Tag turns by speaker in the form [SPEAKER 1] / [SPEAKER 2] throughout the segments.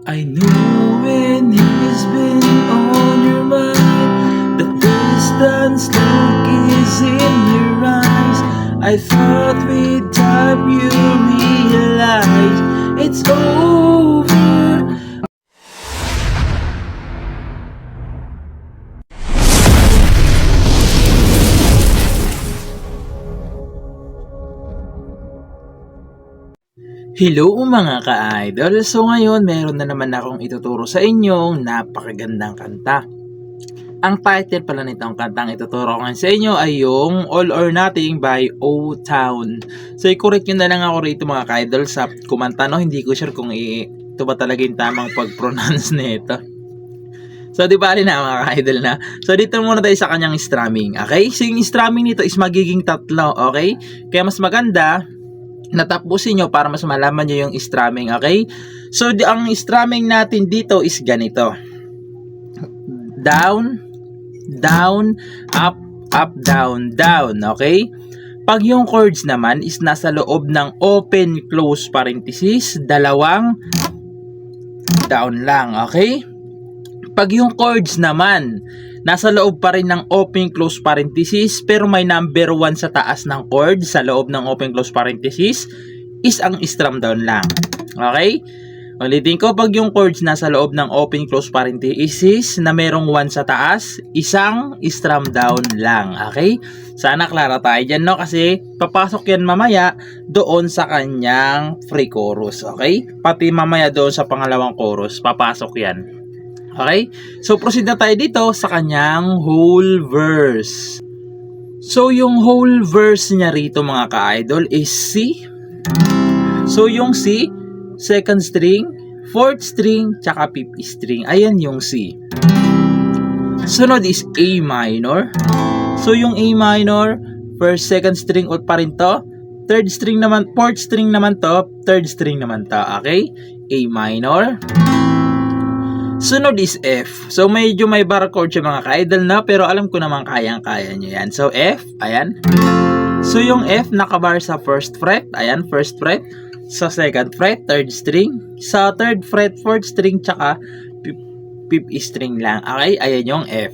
[SPEAKER 1] I know when he's been on your mind, the distance look is in your eyes. I thought with time you realize it's over. Hello mga ka-idol! So ngayon, meron na naman akong ituturo sa inyong napakagandang kanta. Ang title pala nitong kantang ituturo ko sa inyo ay yung All or Nothing by O-Town. So i-correct nyo na lang ako rito mga ka-idol sa kumanta, no? Hindi ko sure kung ito ba talaga yung tamang pag-pronounce nito. So di bali na mga ka-idol na. So dito muna tayo sa kanyang strumming, okay? So yung strumming nito is magiging tatlo, okay? Kaya mas maganda natapusin nyo para mas malaman nyo yung strumming, okay? So, ang strumming natin dito is ganito. Down, down, up, up, down, down, okay? Pag yung chords naman is nasa loob ng open, close parenthesis, dalawang down lang, okay? Pag yung chords naman nasa loob pa rin ng open close parenthesis pero may number 1 sa taas ng chord sa loob ng open close parenthesis is ang strum down lang. Okay? Ulitin ko, pag yung chords nasa loob ng open close parenthesis na merong 1 sa taas, isang strum down lang. Okay? Sana klaro tayo dyan, no? Kasi papasok yan mamaya doon sa kanyang free chorus. Okay? Pati mamaya doon sa pangalawang chorus, papasok yan. Okay? So, proceed na tayo dito sa kanyang whole verse. So, yung whole verse niya rito mga ka-idol is C. So, yung C, second string, fourth string, tsaka fifth string. Ayan yung C. Sunod is A minor. So, yung A minor, first, second string ut pa rin to. Third string naman, fourth string naman to. Third string naman to. Okay? A minor. Sunod is F. So, medyo may bar chord siya mga ka-idol na, pero alam ko naman kayang-kaya nyo yan. So, F, ayan. So, yung F nakabar sa first fret. Ayan, first fret. Sa second fret, third string. Sa third fret, fourth string, tsaka fifth string lang. Okay, ayan yung F.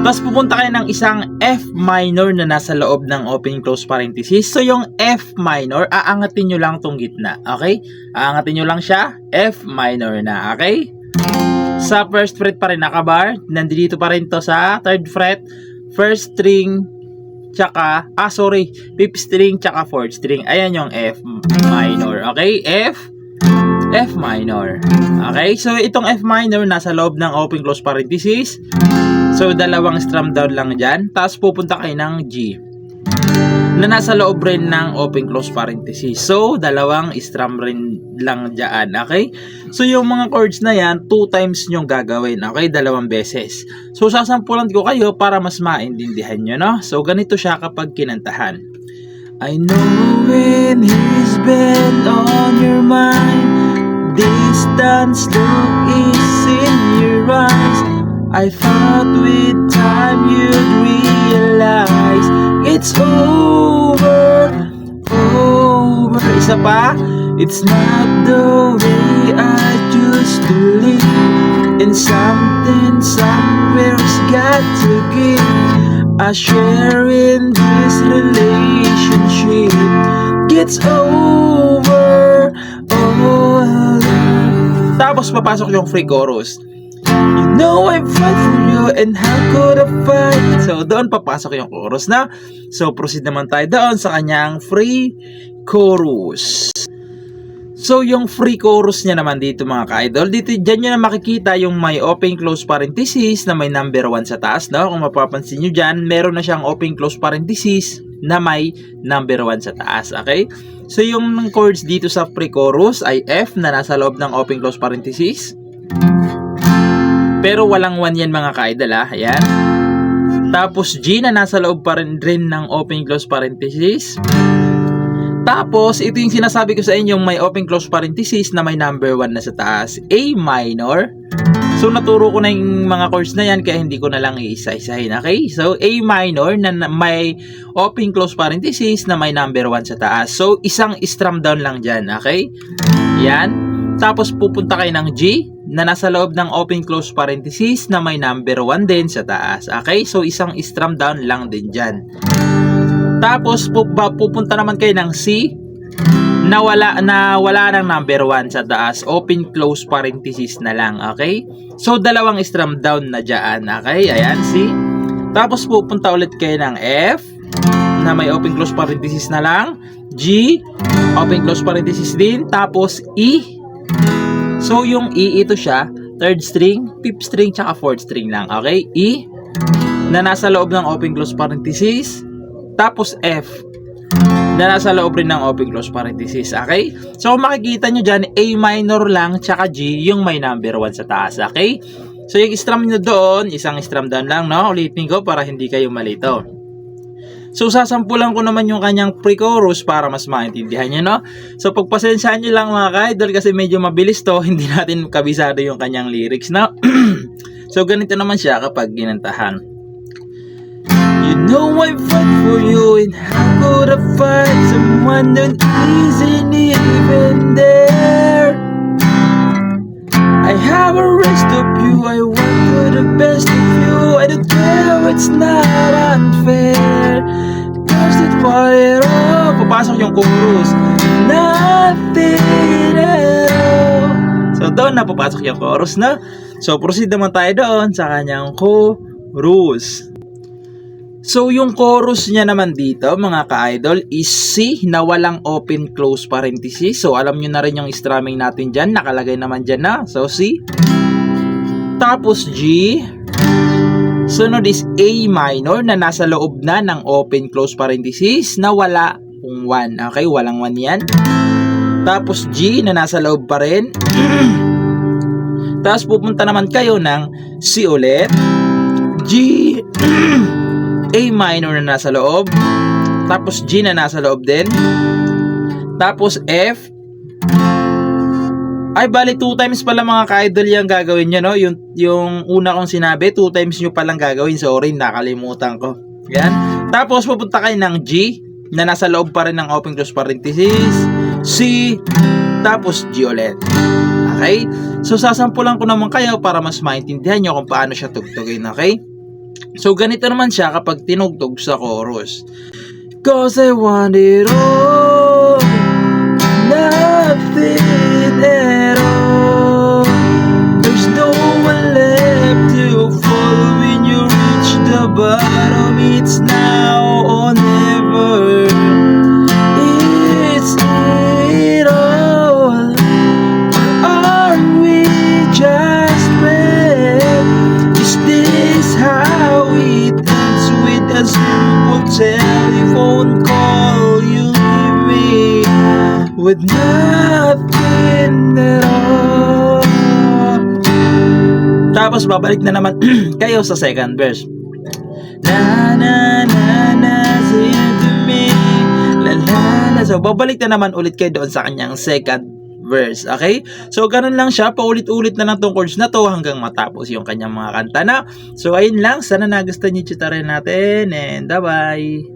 [SPEAKER 1] Tapos, pupunta kayo ng isang F minor na nasa loob ng open close parenthesis. So, yung F minor, aangatin nyo lang tong gitna. Okay? Aangatin nyo lang siya, F minor na. Okay? Sa first fret pa rin nakabar, nandito pa rin to sa third fret, first string, tsaka, fifth string, tsaka fourth string. Ayan yung F minor. Okay? F minor. Okay? So, itong F minor, nasa loob ng open close parenthesis. So, dalawang strum down lang dyan. Tapos, pupunta kayo ng G na nasa loob rin ng open close parenthesis. So, dalawang strum rin lang dyan. Okay? So, yung mga chords na yan, 2 times nyong gagawin. Okay? 2 beses. So, sasampulan ko kayo para mas maintindihan nyo, no? So, ganito siya kapag kinantahan. I know when he's been on your mind, distance look is in your eyes. I thought with time you'd realize it's over, over. Isa pa, it's not the way I used to live, and something somewhere's got to give. I share in this relationship gets over, over. Tapos papasok yung free chorus. You know I fight for you and how could I fight? So doon papasok yung chorus na. So proceed naman tayo doon sa kanyang free chorus. So yung free chorus niya naman dito mga ka-idol, dito dyan nyo na makikita yung may open close parenthesis na may number 1 sa taas, no? Kung mapapansin nyo dyan, meron na siyang open close parenthesis na may number 1 sa taas. Okay? So yung chords dito sa free chorus ay F na nasa loob ng open close parenthesis. Pero walang 1 yan mga ka-idol, ha? Ayan. Tapos G na nasa loob pa rin ng open close parenthesis. Tapos, ito yung sinasabi ko sa inyo, may open close parenthesis na may number 1 na sa taas. A minor. So, naturo ko na yung mga chords na yan, kaya hindi ko na lang iisa-isahin. Okay? So, A minor na may open close parenthesis na may number 1 sa taas. So, isang strum down lang dyan. Okay? Yan. Tapos pupunta kayo ng G na nasa loob ng open close parenthesis na may number 1 din sa taas. Okay? So isang strum down lang din dyan. Tapos pupunta naman kayo ng C na wala ng number 1 sa taas. Open close parenthesis na lang. Okay? So dalawang strum down na dyan. Okay? Ayan, C. Tapos pupunta ulit kayo ng F na may open close parenthesis na lang. G, open close parenthesis din. Tapos E. So yung E, ito siya, 3rd string, 5th string, tsaka 4th string lang. Okay? E na nasa loob ng open close parenthesis. Tapos F na nasa loob rin ng open close parenthesis. Okay? So makikita nyo dyan, A minor lang, tsaka G, yung may number 1 sa taas. Okay? So yung strum nyo doon, isang strum down lang, no? Ulitin ko para hindi kayo malito. So sasampulan ko naman yung kanyang pre-chorus para mas maintindihan nyo, no? So pagpasensyaan nyo lang mga ka-idol kasi medyo mabilis to, hindi natin kabisado yung kanyang lyrics, no? So ganito naman siya kapag ginantahan. You know I fight for you and how could I find someone that isn't even there? I have a rest of you, I want for the best of you. I don't care, it's not unfair. Cause that's what it all. Papasok yung chorus. Nothing at all. So doon na papasok yung chorus na. So proceed naman tayo doon sa kanyang chorus. So yung chorus niya naman dito mga ka-idol is C na walang open close parenthesis. So alam nyo na rin yung strumming natin dyan. Nakalagay naman dyan na. So C. Tapos G. Sunod is A minor na nasa loob na ng open close parenthesis na wala kung 1. Okay, walang 1 yan. Tapos G na nasa loob pa rin. Tapos pupunta naman kayo ng C ulit. G. A minor na nasa loob. Tapos G na nasa loob din. Tapos F. Ay, bali 2 times pala mga ka-idol yung gagawin nyo, no? Yung una kong sinabi, 2 times nyo palang gagawin. Sorry, nakalimutan ko. Yan. Tapos pupunta kayo ng G na nasa loob pa rin ng open close parenthesis. C. Tapos G ulit. Okay? So sasampulan ko naman kayo para mas maintindihan nyo kung paano siya tugtugin. Okay? So ganito naman siya kapag tinugtog sa chorus. Cause I want it all, nothing at all. There's no one left to follow when you reach the bottom. It's now or never. It's it all. Are we just friends? Is this how it ends with a simple telephone call? You leave me with nothing at all. Tapos babalik na naman kayo sa second verse. Na na na na, say to me, la la la. So babalik na naman ulit kayo doon sa kanyang second verse. Okay? So ganun lang siya, paulit-ulit na lang tong chords na to hanggang matapos yung kanyang mga kanta na. So ayun lang, sana nagustuhan niyo yung tutorial natin and bye-bye.